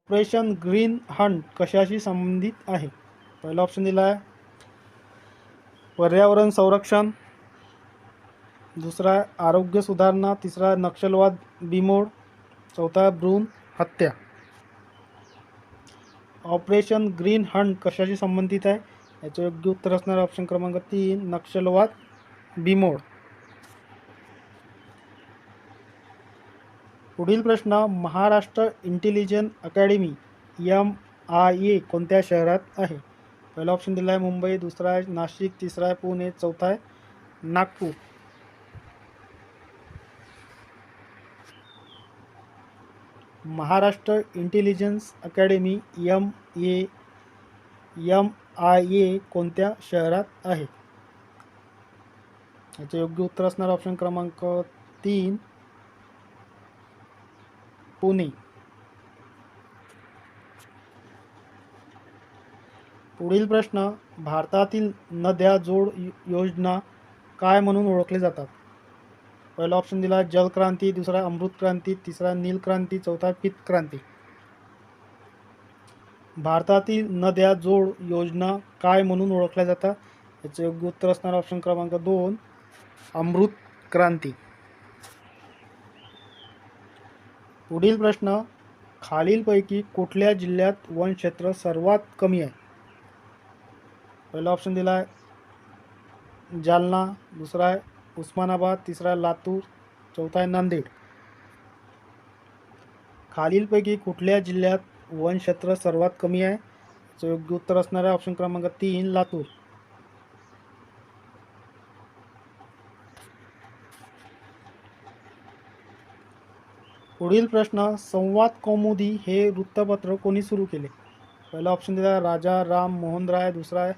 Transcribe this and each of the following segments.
Operation green Hunt कशाशी संबंधित आहे? पहिला ऑप्शन दिला आहे पर्यावरण संरक्षण, दुसरा आहे आरोग्य सुधारणा, तिसरा आहे नक्षलवाद बिमोड, चौथा आहे भ्रूण हत्या. ऑपरेशन ग्रीन हंट कशाशी संबंधित आहे? याचं योग्य उत्तर असणार ऑप्शन क्रमांक 3 नक्षलवाद बिमोड. पुढील प्रश्न, महाराष्ट्र इंटेलिजन्स अकॅडमी MIA कोणत्या शहरात आहे? पहिला ऑप्शन दिला आहे मुंबई, दुसरा आहे नाशिक, तिसरा आहे पुणे, चौथा आहे Nagpur. Maharashtra intelligence academy MIA कोणत्या शहरात आहे? याचे योग्य उत्तर असणार ऑप्शन क्रमांक 3 पुणे. पुढील प्रश्न, भारतातील नद्या जोड योजना काय म्हणून ओळखले जातात? पहिला ऑप्शन दिला जलक्रांती, दुसरा अमृत क्रांती, तिसरा नील क्रांती, चौथा पीत क्रांती. भारतातील नद्या जोड योजना काय म्हणून ओळखल्या जातात? याचे योग्य उत्तर असणार ऑप्शन क्रमांक 2 अमृत क्रांती. पुढील प्रश्न, खालीलपैकी कुठल्या जिल्ह्यात वनक्षेत्र सर्वात कमी आहे? पहिला ऑप्शन दिला आहे जालना, दुसरा आहे उस्मानाबाद, तिसरा आहे लातूर, चौथा आहे नांदेड. खालीलपैकी कुठल्या जिल्ह्यात वनक्षेत्र सर्वात कमी आहे? याचं योग्य उत्तर असणार आहे ऑप्शन क्रमांक 3 लातूर. पुढील प्रश्न, संवाद कौमुदी हे वृत्तपत्र कोणी सुरू केले? पहिला ऑप्शन दिला राजा राम मोहन राय, दुसरा आहे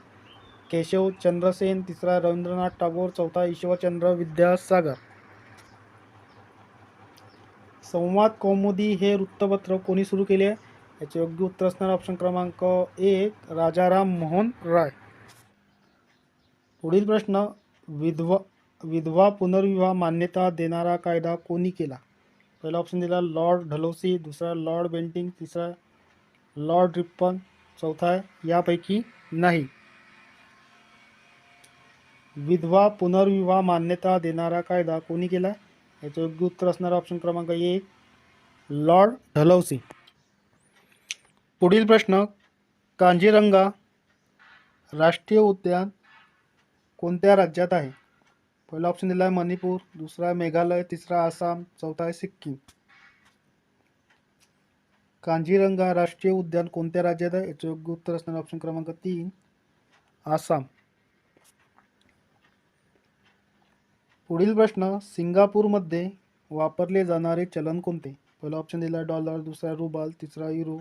केशव चंद्रसेन, तिसरा आहे रवींद्रनाथ टागोर, चौथा ईश्वरचंद्र विद्यासागर. संवाद कौमुदी हे वृत्तपत्र कोणी सुरू केले? याचे योग्य उत्तर असणार ऑप्शन क्रमांक 1 राजाराम मोहन राय. पुढील प्रश्न, विधवा पुनर्विवाह मान्यता देणारा कायदा कोणी केला? पहिला ऑप्शन दिला लॉर्ड डलहौसी, दुसरा लॉर्ड बेंटिंक, तिसरा लॉर्ड रिपन, चौथा आहे यापैकी नाही. विधवा पुनर्विवाह मान्यता देणारा कायदा कोणी केला? याचं योग्य उत्तर असणार ऑप्शन क्रमांक 1 लॉर्ड डलहौसी. पुढील प्रश्न, काझीरंगा राष्ट्रीय उद्यान कोणत्या राज्यात आहे? पहिला ऑप्शन दिला आहे मणिपूर, दुसरा आहे मेघालय, तिसरा आसाम, चौथा आहे सिक्कीम. काझीरंगा राष्ट्रीय उद्यान कोणत्या राज्यात आहे? याचं योग्य उत्तर असणार ऑप्शन क्रमांक 3 आसाम. पुढील प्रश्न, सिंगापूरमध्ये वापरले जाणारे चलन कोणते? पहिला ऑप्शन दिला डॉलर, दुसरा रुबल, तिसरा युरो,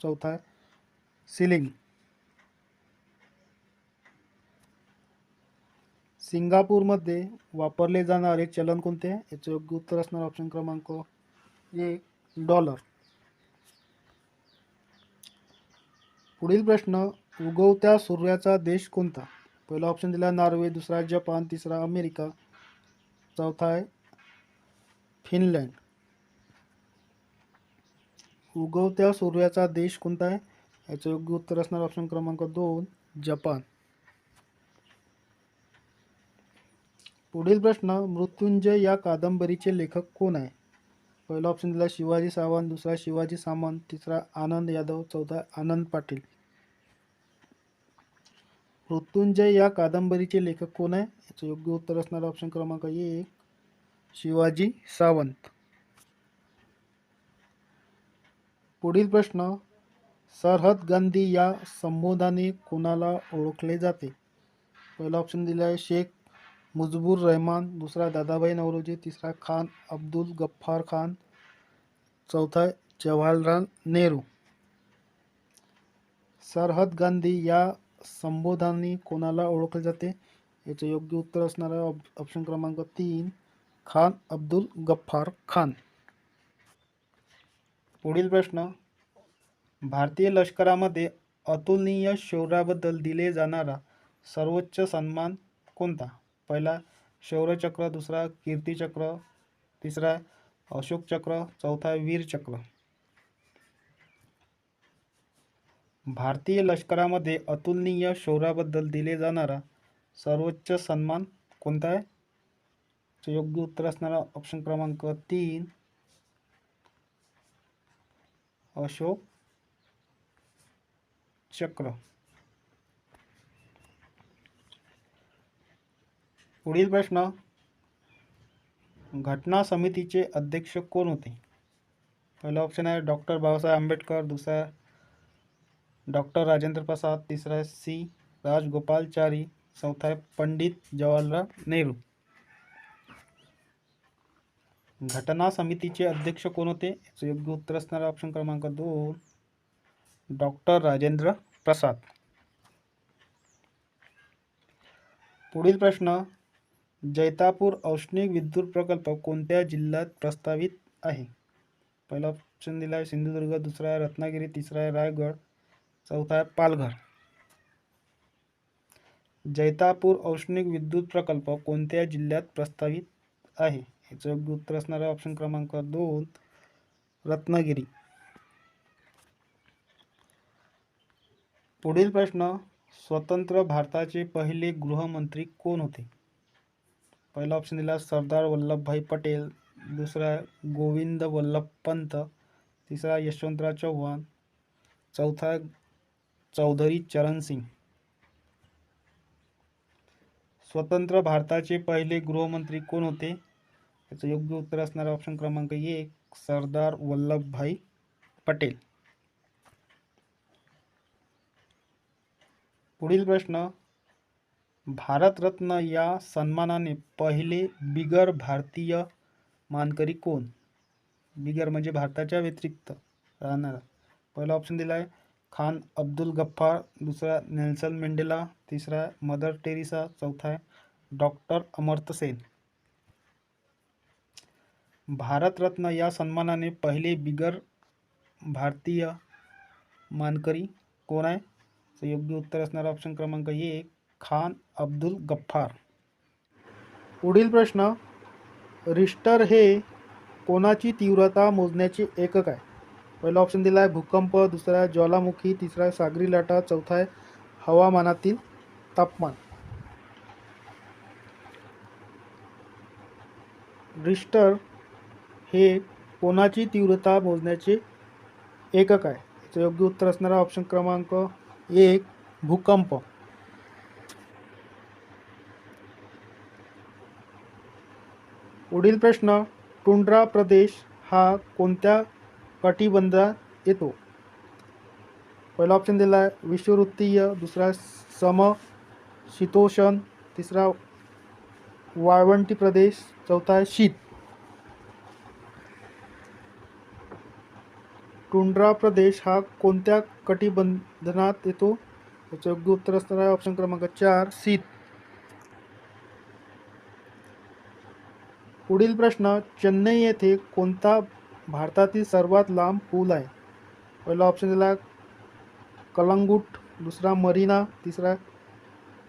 चौथा शिलिंग. सिंगापूरमध्ये वापरले जाणारे चलन कोणते? याचे योग्य उत्तर असणार ऑप्शन क्रमांक 1 डॉलर. पुढील प्रश्न, उगवत्या सूर्याचा देश कोणता? पहिला ऑप्शन दिला नॉर्वे, दुसरा जपान, तिसरा अमेरिका, चौथा आहे फिनलँड. उगवत्या सूर्याचा देश कोणता आहे? याचं योग्य उत्तर असणार ऑप्शन क्रमांक 2 जपान. पुढील प्रश्न, मृत्युंजय या कादंबरीचे लेखक कोण आहे? पहिला ऑप्शन दिला शिवाजी सावंत, दुसरा शिवाजी सामंत, तिसरा आनंद यादव, चौथा आनंद पाटील. मृत्युंजय या कादंबरीचे लेखक कोण आहे? याचं योग्य उत्तर असणार ऑप्शन क्रमांक 1 शिवाजी सावंत. पुढील प्रश्न, सरहद गांधी या संबोधनाने कोणाला ओळखले जाते? पहिला ऑप्शन दिला आहे शेख मुजीबुर रहमान, दुसरा दादाभाई नौरोजी, तिसरा खान अब्दुल गफ्फार खान, चौथा जवाहरलाल नेहरू. सरहद गांधी या संबोधनाने कोणाला ओळखले जाते? याचे योग्य उत्तर असणार आहे ऑप्शन क्रमांक 3 खान अब्दुल गफ्फार खान. पुढील प्रश्न, भारतीय लष्करामध्ये अतुलनीय शौर्याबद्दल दिले जाणारा सर्वोच्च सन्मान कोणता? पहिला शौर्यचक्र, दुसरा कीर्तिचक्र, तिसरा अशोक चक्र, चौथा वीर चक्र. भारतीय लष्करामध्ये अतुलनीय शौर्याबद्दल दिले जाणारा सर्वोच्च सन्मान कोणता आहे? तर योग्य उत्तर असणारा ऑप्शन क्रमांक 3 अशोक चक्र. पुढील प्रश्न, घटना समितीचे अध्यक्ष कोण होते? पहिला ऑप्शन आहे डॉक्टर बाबासाहेब आंबेडकर, दुसरा डॉक्टर राजेंद्र प्रसाद, तीसरा है सी राजगोपालचारी, चौथा है पंडित जवाहरलाल नेहरू. घटना समितीचे अध्यक्ष कोण होते? याचं योग्य उत्तर असणारा ऑप्शन क्रमांक 2 डॉक्टर राजेंद्र प्रसाद. पुढील प्रश्न, जैतापूर औष्णिक विद्युत प्रकल्प कोणत्या जिल्ह्यात प्रस्तावित आहे? पहिला ऑप्शन दिला आहे सिंधुदुर्ग, दुसरा आहे रत्नागिरी, तिसरा आहे रायगड, चौथा आहे पालघर. जैतापूर औष्णिक विद्युत प्रकल्प कोणत्या जिल्ह्यात प्रस्तावित आहे? याचं योग्य उत्तर असणारा ऑप्शन क्रमांक 2 रत्नागिरी. पुढील प्रश्न, स्वतंत्र भारताचे पहिले गृहमंत्री कोण होते? पहिला ऑप्शन दिला सरदार वल्लभभाई पटेल, दुसरा गोविंद वल्लभ पंत, तीसरा यशवंतराव चव्हाण, चौथा चौधरी चरण सिंग. स्वतंत्र भारताचे पहिले गृहमंत्री कोण होते? याचं योग्य उत्तर असणारा ऑप्शन क्रमांक 1 सरदार वल्लभभाई पटेल. पुढील प्रश्न, भारतरत्न या सन्मानाने पहिले बिगर भारतीय मानकरी कोण? बिगर म्हणजे भारताच्या व्यतिरिक्त राहणारा. पहिला ऑप्शन दिला आहे खान अब्दुल गफ्फार, दुसरा नेल्सन मंडेला, तिसरा मदर टेरेसा, चौथा आहे डॉक्टर अमर्त्य सेन. भारतरत्न या सन्मानाने पहिले बिगर भारतीय मानकरी कोण आहे? तर योग्य उत्तर असणारा ऑप्शन क्रमांक 1 खान अब्दुल गफ्फार. पुढील प्रश्न, रिश्टर हे कोणाची तीव्रता मोजण्याचे एकक आहे? पहिला ऑप्शन दिला आहे भूकंप, दुसरा आहे ज्वालामुखी, तिसरा आहे सागरी लाटा, चौथा आहे हवामानातील तापमान. रिश्टर हे कोणाची तीव्रता मोजण्याचे एकक आहे? याचं योग्य उत्तर असणारा ऑप्शन क्रमांक 1 भूकंप. पुढील प्रश्न, टुंड्रा प्रदेश हा कोणत्या कटिबंधात येतो? पहिला ऑप्शन दिला आहे विषुववृत्तीय, दुसरा समशीतोष्ण, तिसरा वाळवंटी प्रदेश, चौथा आहे शीत. टुंड्रा प्रदेश हा कोणत्या कटिबंधनात येतो? याचं योग्य उत्तर असणार आहे ऑप्शन क्रमांक 4 शीत. पुढील प्रश्न, चेन्नई येथे कोणता भारतातील सर्वात लांब पूल आहे? पहिला ऑप्शन दिला आहे कलंगुट, दुसरा मरीना, तिसरा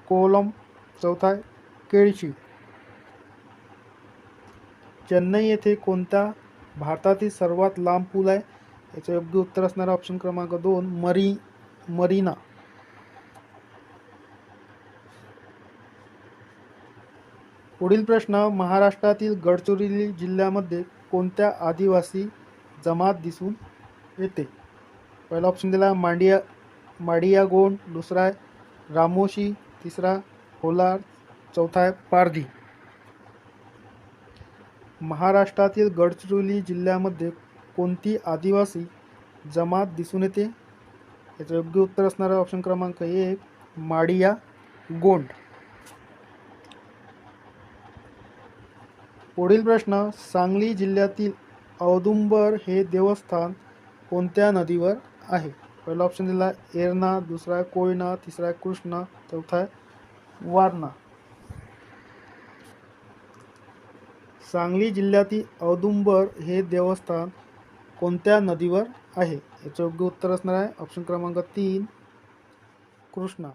कोलम, चौथा केळशी. चेन्नई येथे कोणता भारतातील सर्वात लांब पूल आहे? याचं योग्य उत्तर असणारा ऑप्शन क्रमांक 2 मरीना. पुढील प्रश्न, महाराष्ट्रातील गडचिरोली जिल्ह्यामध्ये कोणत्या आदिवासी जमात दिसून येते? पहिला ऑप्शन दिला माडिया गोंड, दुसरा आहे रामोशी, तिसरा होलार, चौथा आहे पारधी. महाराष्ट्रातील गडचिरोली जिल्ह्यामध्ये कोणती आदिवासी जमात दिसून येते? याचं योग्य उत्तर असणारा ऑप्शन क्रमांक 1 माडिया गोंड. पुढील प्रश्न, सांगली जिल्ह्यातील औदुंबर हे देवस्थान कोणत्या नदीवर आहे? पहिला ऑप्शन दिला एरणा, दुसरा कोयना, तिसरा कृष्णा, चौथा वारणा. सांगली जिल्ह्यातील औदुंबर हे देवस्थान कोणत्या नदीवर आहे? याचं योग्य उत्तर असणार आहे ऑप्शन क्रमांक 3 कृष्णा.